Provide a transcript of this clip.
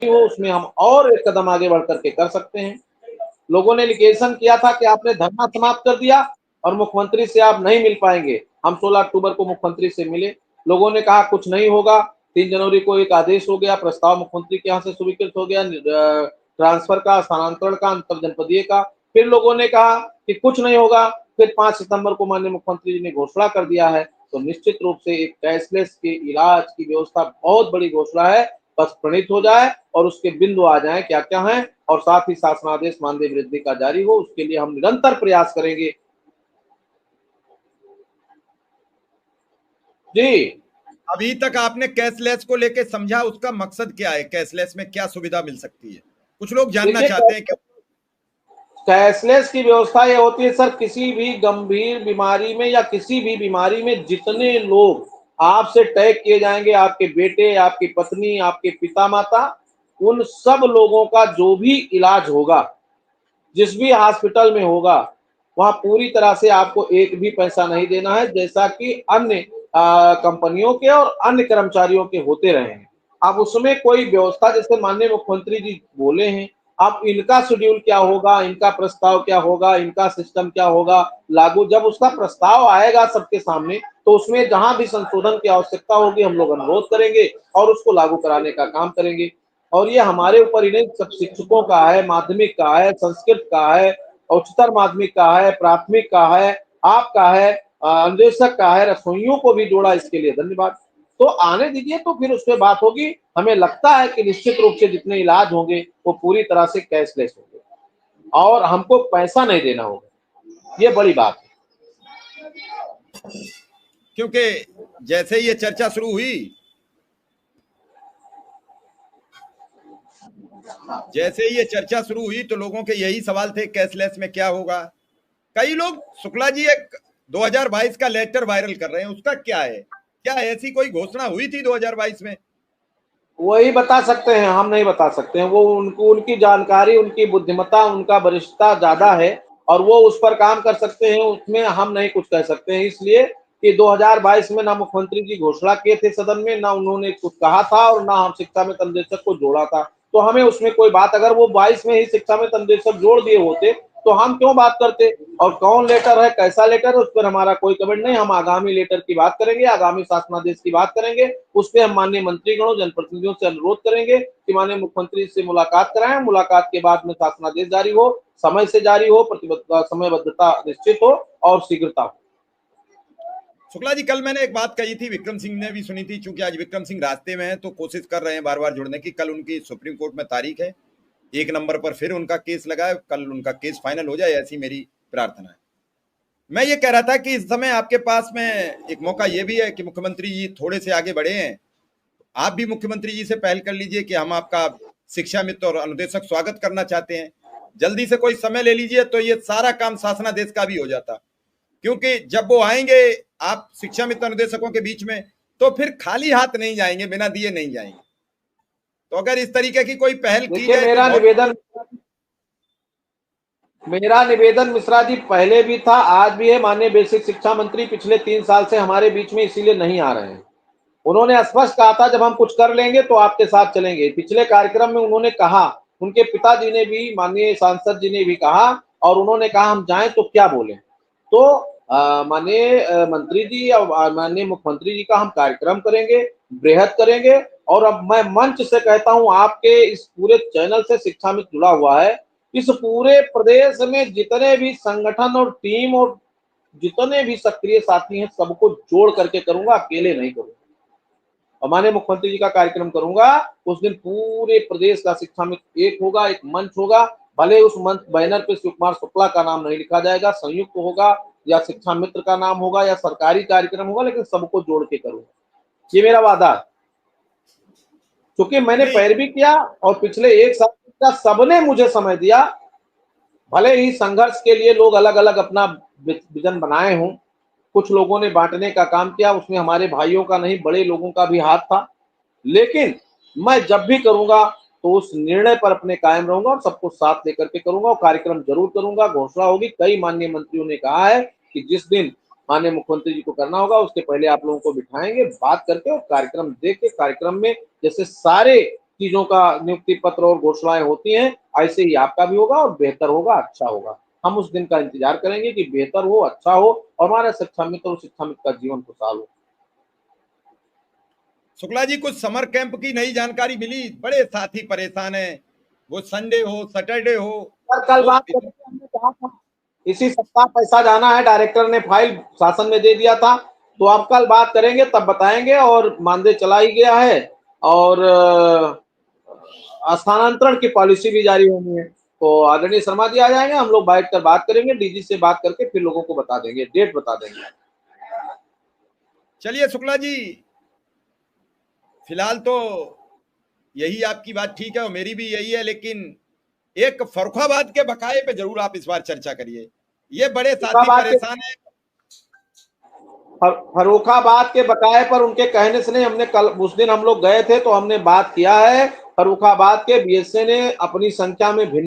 हो उसमें हम और एक कदम आगे बढ़ करके कर सकते हैं। लोगों ने एलिगेशन किया था कि आपने धरना समाप्त कर दिया और मुख्यमंत्री से आप नहीं मिल पाएंगे। हम 16 अक्टूबर को मुख्यमंत्री से मिले, लोगों ने कहा कुछ नहीं होगा। 3 जनवरी को एक आदेश हो गया, प्रस्ताव मुख्यमंत्री के यहाँ से स्वीकृत हो गया, ट्रांसफर का, स्थानांतरण का, अंतर जनपदीय का। फिर लोगों ने कहा कि कुछ नहीं होगा। फिर 5 सितंबर को माननीय मुख्यमंत्री जी ने घोषणा कर दिया है। तो निश्चित रूप से एक कैशलेस के इलाज की व्यवस्था बहुत बड़ी घोषणा है। बस प्रणीत हो जाए और उसके बिंदु आ जाए क्या क्या है, और साथ ही शासनादेश मानदेय वृद्धि का जारी हो, उसके लिए हम निरंतर प्रयास करेंगे। जी, अभी तक आपने कैशलेस को लेके समझा, उसका मकसद क्या है, कैशलेस में क्या सुविधा मिल सकती है, कुछ लोग जानना चाहते हैं कि कैशलेस की व्यवस्था ये होती है सर, किसी भी गंभीर बीमारी में या किसी भी बीमारी में जितने लोग आपसे टैग किए जाएंगे, आपके बेटे, आपकी पत्नी, आपके पिता माता, उन सब लोगों का जो भी इलाज होगा, जिस भी हॉस्पिटल में होगा, वहां पूरी तरह से आपको एक भी पैसा नहीं देना है, जैसा कि अन्य कंपनियों के और अन्य कर्मचारियों के होते रहे हैं। अब उसमें कोई व्यवस्था, जैसे माननीय मुख्यमंत्री जी बोले हैं, अब इनका शेड्यूल क्या होगा, इनका प्रस्ताव क्या होगा, इनका सिस्टम क्या होगा लागू, जब उसका प्रस्ताव आएगा सबके सामने, तो उसमें जहां भी संशोधन की आवश्यकता होगी हम लोग अनुरोध करेंगे और उसको लागू कराने का काम करेंगे। और ये हमारे ऊपर ही नहीं, सब शिक्षकों का है, माध्यमिक का है, संस्कृत का है, उच्चतर माध्यमिक का है, प्राथमिक का है, आपका है, अन्वेषक का है, रसोइयों को भी जोड़ा, इसके लिए धन्यवाद। तो आने दीजिए, तो फिर उस पर बात होगी। हमें लगता है कि निश्चित रूप से जितने इलाज होंगे वो पूरी तरह से कैशलेस होंगे और हमको पैसा नहीं देना होगा, ये बड़ी बात है। क्योंकि जैसे ही ये चर्चा शुरू हुई, तो लोगों के यही सवाल थे, कैशलेस में क्या होगा। कई लोग शुक्ला जी एक 2022 का लेटर वायरल कर रहे हैं, उसका क्या है, क्या ऐसी कोई घोषणा हुई थी 2022 में? वही बता सकते हैं, हम नहीं बता सकते हैं। वो उनको, उनकी जानकारी, उनकी बुद्धिमत्ता, उनका वरिष्ठता ज्यादा है और वो उस पर काम कर सकते हैं, उसमें हम नहीं कुछ कह सकते हैं। इसलिए कि 2022 में ना मुख्यमंत्री जी घोषणा किए थे सदन में, ना उन्होंने कुछ कहा था और ना हम शिक्षा में निदेशक को जोड़ा था। तो हमें उसमें कोई बात, अगर वो 22 में ही शिक्षा में निदेशक जोड़ दिए होते तो हम क्यों बात करते। और कौन लेटर है, कैसा लेटर है, उस पर हमारा कोई कमेंट नहीं। हम आगामी लेटर की बात करेंगे, आगामी शासनादेश की बात करेंगे, उस पर हम माननीय मंत्रीगणों, जनप्रतिनिधियों से अनुरोध करेंगे कि माननीय मुख्यमंत्री से मुलाकात कराएं। मुलाकात के बाद में शासनादेश जारी हो, समय से जारी हो, प्रतिबद्धता, समयबद्धता निश्चित हो और शीघ्रता हो। शुक्ला जी, कल मैंने एक बात कही थी, विक्रम सिंह ने भी सुनी थी, क्योंकि आज विक्रम सिंह रास्ते में है तो कोशिश कर रहे हैं बार बार जुड़ने की। कल उनकी सुप्रीम कोर्ट में तारीख है, 1 नंबर पर फिर उनका केस लगा है, कल उनका केस फाइनल हो जाए, ऐसी मेरी प्रार्थना है। मैं ये कह रहा था कि इस समय आपके पास में एक मौका ये भी है कि मुख्यमंत्री जी थोड़े से आगे बढ़े हैं, आप भी मुख्यमंत्री जी से पहल कर लीजिए कि हम आपका शिक्षा मित्र और अनुदेशक स्वागत करना चाहते हैं। जल्दी से कोई समय ले लीजिए तो ये सारा काम शासनादेश का भी हो जाता, क्योंकि जब वो आएंगे आप शिक्षा मित्र अनुदेशकों के बीच में, तो फिर खाली हाथ नहीं जाएंगे, बिना दिए नहीं जाएंगे। तो अगर इस तरीके की कोई पहल की देखिए, जाए तो मेरा निवेदन मिश्रा जी पहले भी था, आज भी है। माननीय बेसिक शिक्षा मंत्री पिछले 3 साल से हमारे बीच में इसीलिए नहीं आ रहे हैं। उन्होंने स्पष्ट कहा था जब हम कुछ कर लेंगे तो आपके साथ चलेंगे। पिछले कार्यक्रम में उन्होंने कहा, उनके पिताजी ने भी, माननीय सांसद जी ने भी कहा, और उन्होंने कहा हम जाएं तो क्या बोले। तो माननीय मंत्री जी और माननीय मुख्यमंत्री जी का हम कार्यक्रम करेंगे, बृहद करेंगे। और अब मैं मंच से कहता हूं, आपके इस पूरे चैनल से शिक्षा मित्र जुड़ा हुआ है, इस पूरे प्रदेश में जितने भी संगठन और टीम और जितने भी सक्रिय साथी हैं, सबको जोड़ करके करूंगा, अकेले नहीं करूंगा। और माननीय मुख्यमंत्री जी का कार्यक्रम करूंगा, उस दिन पूरे प्रदेश का शिक्षा मित्र एक होगा, एक मंच होगा। भले उस मंच बैनर पे शिव कुमार शुक्ला का नाम नहीं लिखा जाएगा, संयुक्त होगा, या शिक्षा मित्र का नाम होगा, या सरकारी कार्यक्रम होगा, लेकिन सबको जोड़ के करूंगा, ये मेरा वादा है। क्योंकि मैंने पैरवी किया और पिछले 1 साल का सबने मुझे समय दिया। भले ही संघर्ष के लिए लोग अलग अलग अपना विजन बनाए हों, कुछ लोगों ने बांटने का काम किया, उसमें हमारे भाइयों का नहीं, बड़े लोगों का भी हाथ था। लेकिन मैं जब भी करूंगा तो उस निर्णय पर अपने कायम रहूंगा और सबको साथ लेकर के करूंगा और कार्यक्रम जरूर करूंगा। घोषणा होगी, कई माननीय मंत्रियों ने कहा है कि जिस दिन माननीय मुख्यमंत्री जी को करना होगा उसके पहले आप लोगों को बिठाएंगे, बात करके और कार्यक्रम देख के, कार्यक्रम में जैसे सारे चीजों का नियुक्ति पत्र और घोषणाएं होती हैं, ऐसे ही आपका भी होगा और बेहतर होगा, अच्छा होगा। हम उस दिन का इंतजार करेंगे कि बेहतर हो, अच्छा हो और हमारे शिक्षा मित्र और शिक्षा मित्र का जीवन खुशहाल हो। शुक्ला जी, कुछ समर कैंप की नई जानकारी मिली? बड़े साथी परेशान है, वो संडे हो सैटरडे हो सर कल तो बात करेंगे, हमने कहा था इसी सप्ताह पैसा जाना है, डायरेक्टर ने फाइल शासन में दे दिया था, तो आप कल बात करेंगे तब बताएंगे। और मानदेय चला ही गया है और स्थानांतरण की पॉलिसी भी जारी होनी है, तो आदरणीय शर्मा जी आ जाएंगे, हम लोग बैठ कर बात करेंगे, डीजी से बात करके फिर लोगों को बता देंगे, डेट बता देंगे। चलिए शुक्ला जी, फिलहाल तो यही आपकी बात ठीक है और मेरी भी यही है, लेकिन एक फर्रुखाबाद के बकाये पे जरूर आप इस बार चर्चा करिए। ये बड़े साथी परेशान है। फर्रुखाबाद के बकाये पर उनके कहने से नहीं, हमने कल उस दिन हम लोग गए थे तो हमने बात किया है, फर्रुखाबाद के बीएसए ने अपनी संख्या में भिन्न